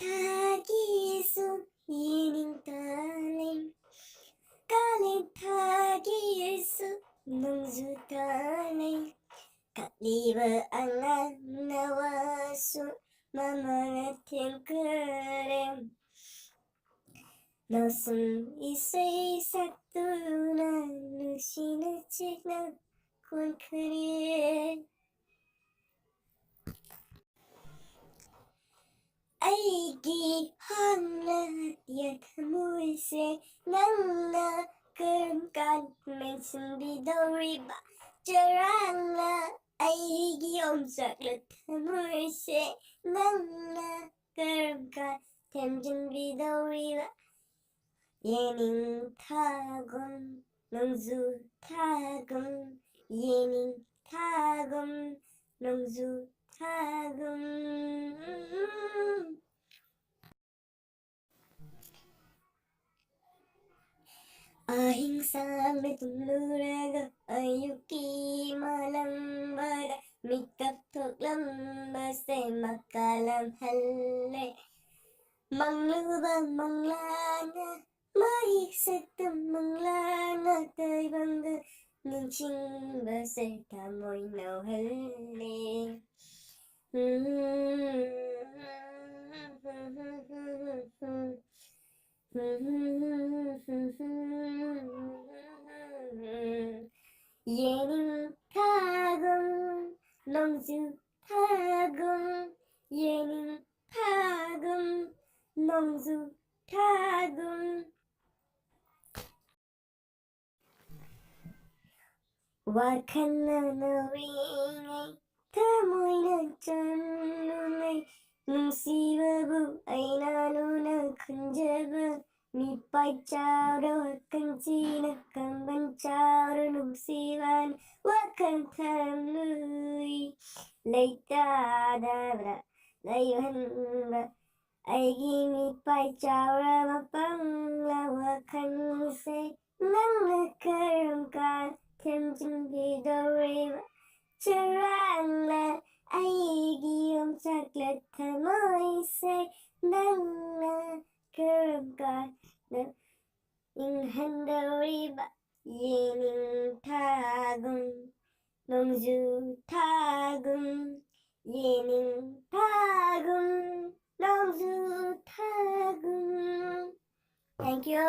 thagisu yening taling kalin thagisu nungzu taling kaliba angan nawasu mamangatim kerem nosum isay sakuna nushina chikna kun kare ꯑꯩꯒꯤ ꯍꯥꯡꯅ ꯊꯃꯣꯏꯁꯦ ꯅꯪꯅ ꯀꯔꯝ ꯀꯥꯟ ꯃꯦꯟꯁꯤꯟꯕꯤꯗꯧꯔꯤꯕ ꯆꯔꯥꯡꯅ ꯑꯩꯒꯤ ꯌꯣꯝꯆꯥꯛꯂ ꯊꯃꯣꯏꯁꯦ ꯅꯪꯅ ꯀꯔꯝ ꯀꯥꯟ ꯊꯦꯝꯖꯤꯟꯕꯤꯗꯧꯔꯤꯕ 예닝 타금 농주 타금 예닝 타금 농주 타금 अहिंसा में तुम लूरेगा अयुकी malambaga mikap tuklamba se makalam halle mangluba manglana mahiksaktam manglana taibanga ningchingba se tamoy no halle 예닝 타금 농주 타금 예닝 타금 농주 타금 와칸나 너윙이 타모이나 짠누네 눈시바부 아이나누나 큰제부 Nipai charo kancina kamban charo nungsiwan wakan tamnui leita dabra layuhanba aigi nipai charo mapangla wakan se nangna karamkan temjin bidoriwa charangla aigi yomchakla tamoy se nangna karamkan inghandoriba yening tagum 농주 tagum yening tagum 농주 tagum. Thank you.